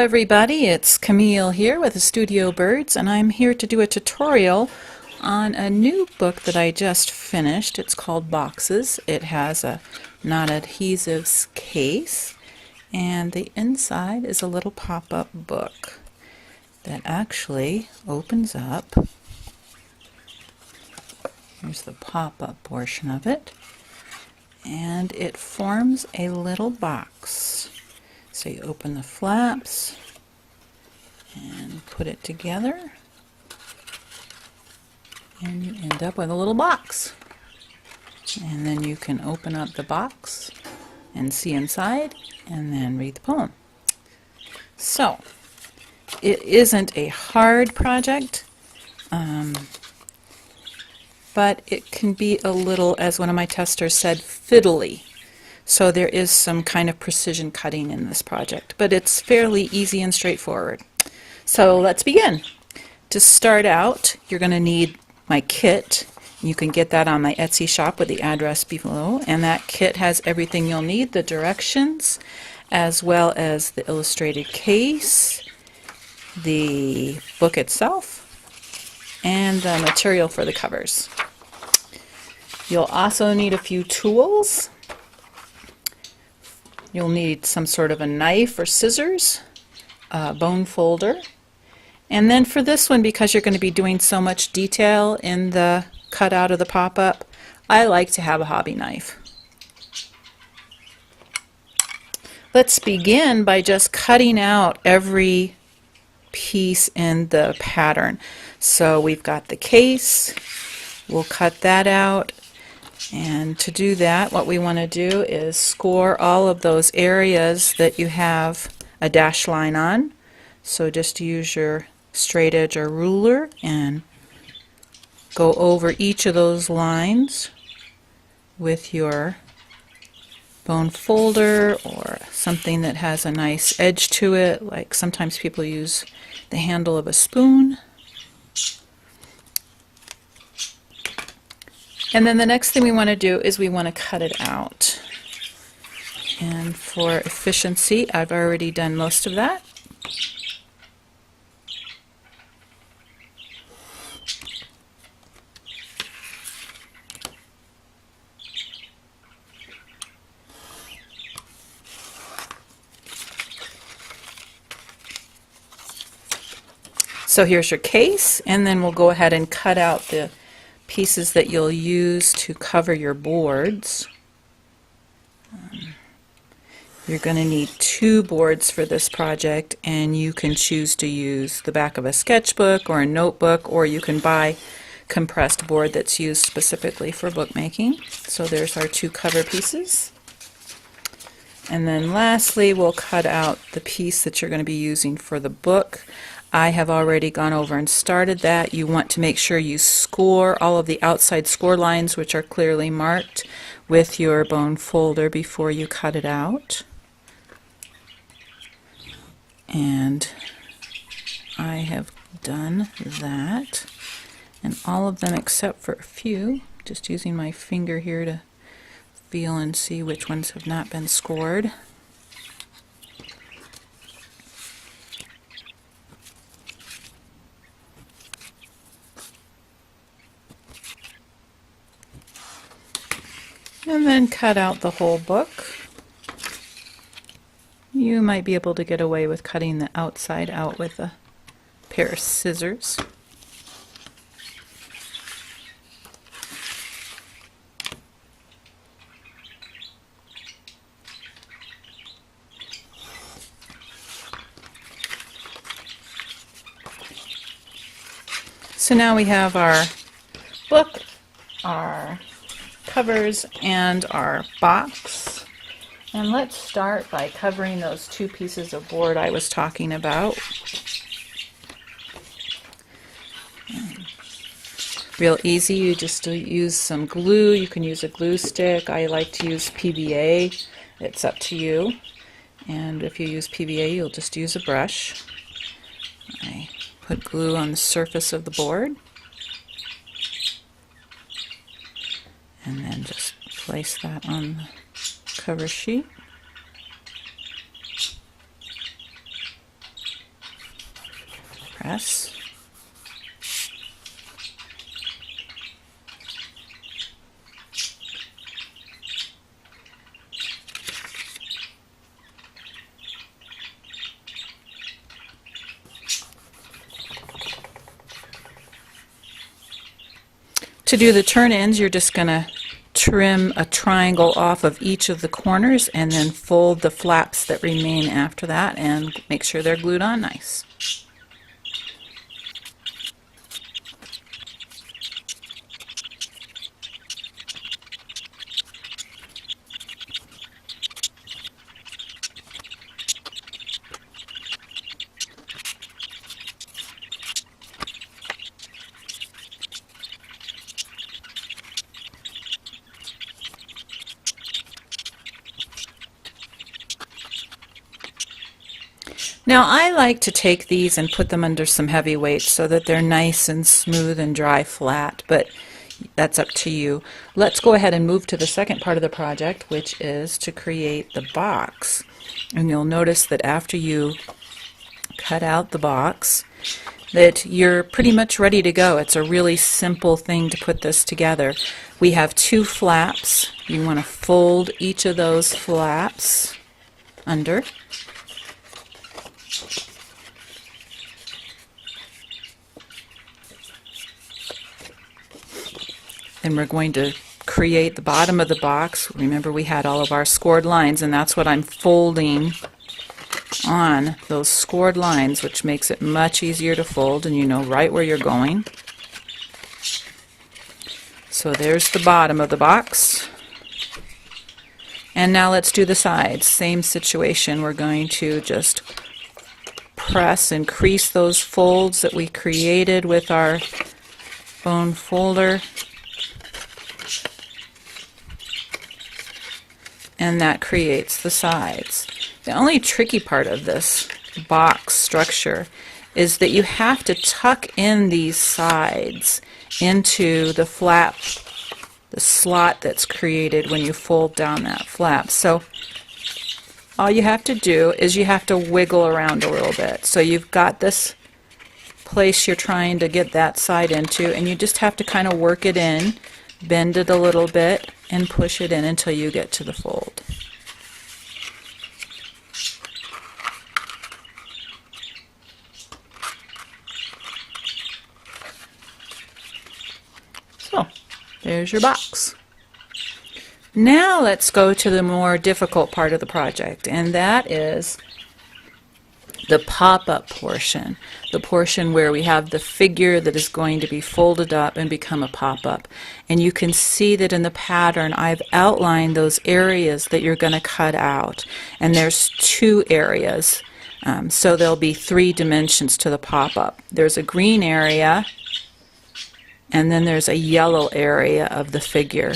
everybody, it's Camille here with the Studio Birds, and I'm here to do a tutorial on a new book that I just finished. It's called Boxes. It has a non-adhesives case, and the inside is a little pop-up book that actually opens up. Here's the pop-up portion of it, and it forms a little box. So you open the flaps and put it together, and you end up with a little box. And then you can open up the box and see inside and then read the poem. So it isn't a hard project, but it can be a little, as one of my testers said, fiddly. So there is some kind of precision cutting in this project, but it's fairly easy and straightforward. So let's begin. To start out, you're going to need my kit. You can get that on my Etsy shop with the address below, and that kit has everything you'll need, the directions, as well as the illustrated case, the book itself, and the material for the covers. You'll also need a few tools. You'll need some sort of a knife or scissors, a bone folder, and then for this one, because you're going to be doing so much detail in the cutout of the pop-up, I like to have a hobby knife. Let's begin by just cutting out every piece in the pattern. So we've got the case, we'll cut that out. And to do that, what we want to do is score all of those areas that you have a dash line on. So just use your straight edge or ruler and go over each of those lines with your bone folder or something that has a nice edge to it, like sometimes people use the handle of a spoon. And then the next thing we want to do is we want to cut it out. And for efficiency, I've already done most of that. So here's your case, and then we'll go ahead and cut out the pieces that you'll use to cover your boards. You're going to need 2 boards for this project, and you can choose to use the back of a sketchbook or a notebook, or you can buy compressed board that's used specifically for bookmaking. So there's our 2 cover pieces. And then lastly, we'll cut out the piece that you're going to be using for the book. I have already gone over and started that. You want to make sure you score all of the outside score lines, which are clearly marked, with your bone folder before you cut it out. And I have done that, and all of them except for a few, just using my finger here to feel and see which ones have not been scored. And then cut out the whole book. You might be able to get away with cutting the outside out with a pair of scissors. So now we have our book, our covers, and our box. And let's start by covering those 2 pieces of board I was talking about. Real easy, you just use some glue. You can use a glue stick. I like to use PVA. It's up to you. And if you use PVA, you'll just use a brush. I put glue on the surface of the board, and then just place that on the cover sheet. press. To do the turn-ins, you're just going to trim a triangle off of each of the corners and then fold the flaps that remain after that and make sure they're glued on nice. Now I like to take these and put them under some heavy weights so that they're nice and smooth and dry flat, but that's up to you. Let's go ahead and move to the second part of the project, which is to create the box. And you'll notice that after you cut out the box, that you're pretty much ready to go. It's a really simple thing to put this together. We have two flaps. You want to fold each of those flaps under. Then we're going to create the bottom of the box. Remember, we had all of our scored lines, and that's what I'm folding on, those scored lines, which makes it much easier to fold, and you know right where you're going. So there's the bottom of the box. And now let's do the sides. Same situation. We're going to just press and crease those folds that we created with our bone folder. And that creates the sides. The only tricky part of this box structure is that you have to tuck in these sides into the flap, the slot that's created when you fold down that flap. So all you have to do is you have to wiggle around a little bit. So you've got this place you're trying to get that side into, and you just have to kind of work it in, bend it a little bit, and push it in until you get to the fold. So, there's your box. Now let's go to the more difficult part of the project, and that is the pop-up portion, the portion where we have the figure that is going to be folded up and become a pop-up. And you can see that in the pattern I've outlined those areas that you're going to cut out. And there's two areas, so there'll be 3 dimensions to the pop-up. There's a green area, and then there's a yellow area of the figure.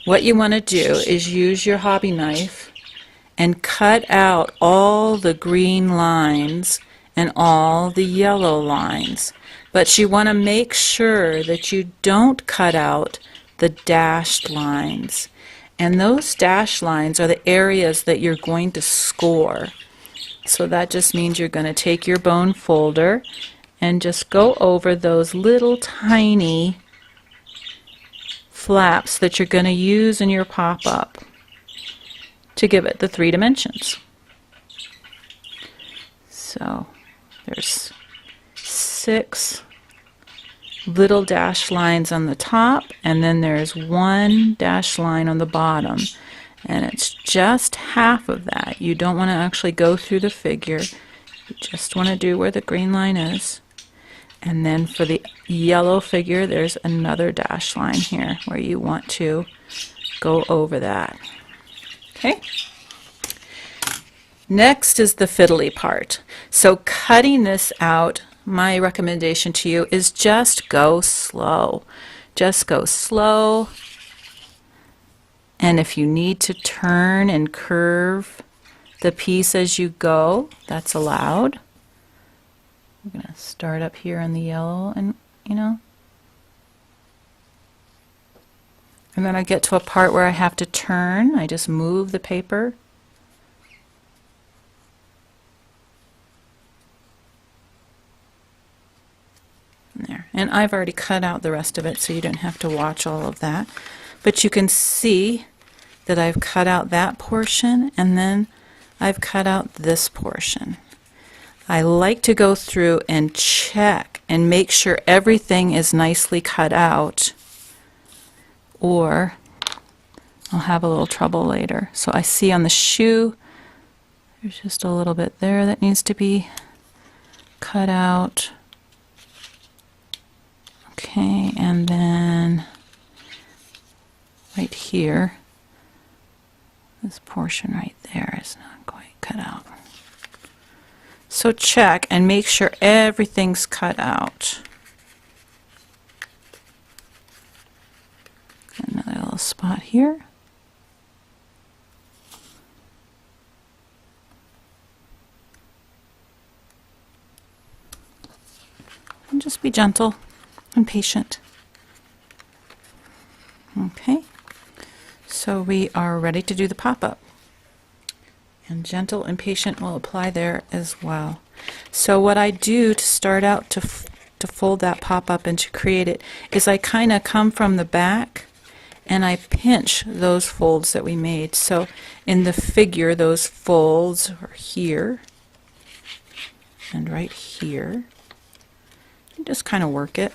What you want to do is use your hobby knife and cut out all the green lines and all the yellow lines. But you want to make sure that you don't cut out the dashed lines. And those dashed lines are the areas that you're going to score. So that just means you're going to take your bone folder and just go over those little tiny flaps that you're going to use in your pop-up to give it the 3 dimensions. So there's 6 little dash lines on the top, and then there's 1 dash line on the bottom, and it's just half of that. You don't want to actually go through the figure. You just want to do where the green line is. And then for the yellow figure, there's another dash line here where you want to go over that. Okay. Next is the fiddly part. So cutting this out, my recommendation to you is just go slow. Just go slow. And if you need to turn and curve the piece as you go, that's allowed. I'm going to start up here in the yellow, and and then I get to a part where I have to turn. I just move the paper. There. And I've already cut out the rest of it, so you don't have to watch all of that. But you can see that I've cut out that portion, and then I've cut out this portion. I like to go through and check and make sure everything is nicely cut out, or I'll have a little trouble later. So I see on the shoe, there's just a little bit there that needs to be cut out. Okay, and then right here, this portion right there is not quite cut out. So check and make sure everything's cut out. Another little spot here. And just be gentle and patient. Okay, so we are ready to do the pop-up. And gentle and patient will apply there as well. So what I do to start out to fold that pop-up and to create it is I kind of come from the back and I pinch those folds that we made. So in the figure, those folds are here and right here. You just kind of work it.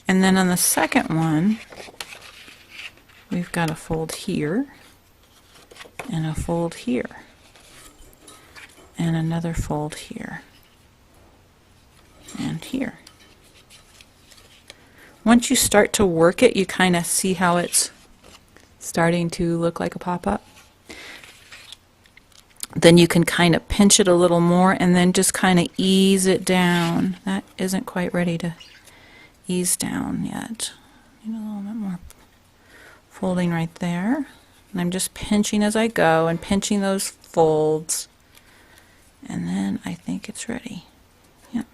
And then on the second one, we've got a fold here and a fold here and another fold here and here. Once you start to work it, you kind of see how it's starting to look like a pop-up. Then you can kind of pinch it a little more and then just kind of ease it down. That isn't quite ready to ease down yet. Need a little bit more folding right there. And I'm just pinching as I go and pinching those folds. And then I think it's ready. Yep.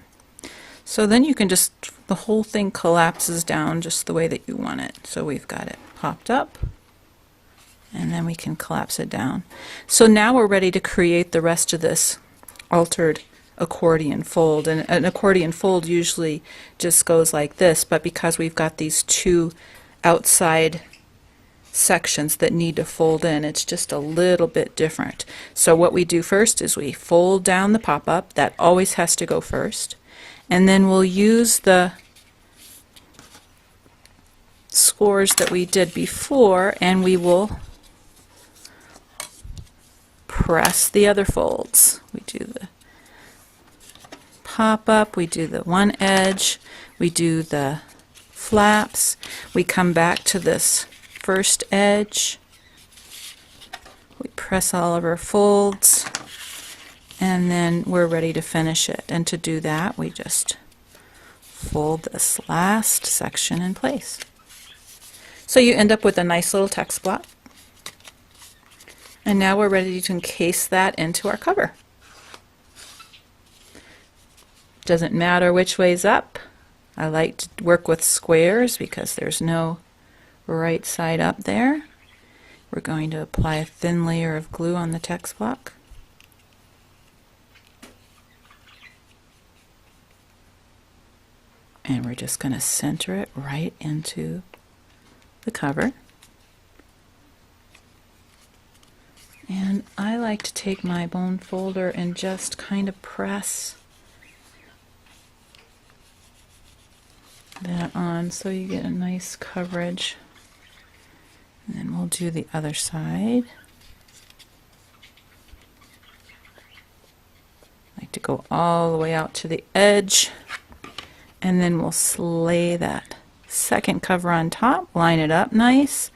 So then you can just, the whole thing collapses down just the way that you want it. So we've got it popped up. And then we can collapse it down. So now we're ready to create the rest of this altered accordion fold. And an accordion fold usually just goes like this, but because we've got these two outside sections that need to fold in, it's just a little bit different. So what we do first is we fold down the pop-up. That always has to go first. And then we'll use the scores that we did before, and we will press the other folds. We do the pop-up, we do the one edge, we do the flaps, we come back to this first edge, we press all of our folds, and then we're ready to finish it. And to do that, we just fold this last section in place. So you end up with a nice little text block. And now we're ready to encase that into our cover. Doesn't matter which way's up. I like to work with squares because there's no right side up there. We're going to apply a thin layer of glue on the text block. And we're just going to center it right into the cover. And I like to take my bone folder and just kind of press that on so you get a nice coverage. And then we'll do the other side. I like to go all the way out to the edge, and then we'll lay that second cover on top, line it up nice.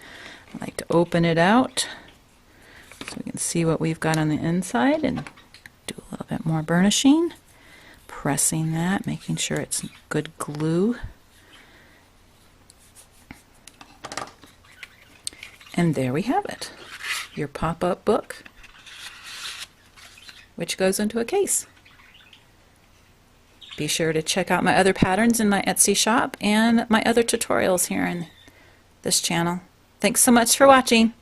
I like to open it out so we can see what we've got on the inside and do a little bit more burnishing. Pressing that, making sure it's good glue. And there we have it, your pop-up book, which goes into a case. Be sure to check out my other patterns in my Etsy shop and my other tutorials here in this channel. Thanks so much for watching.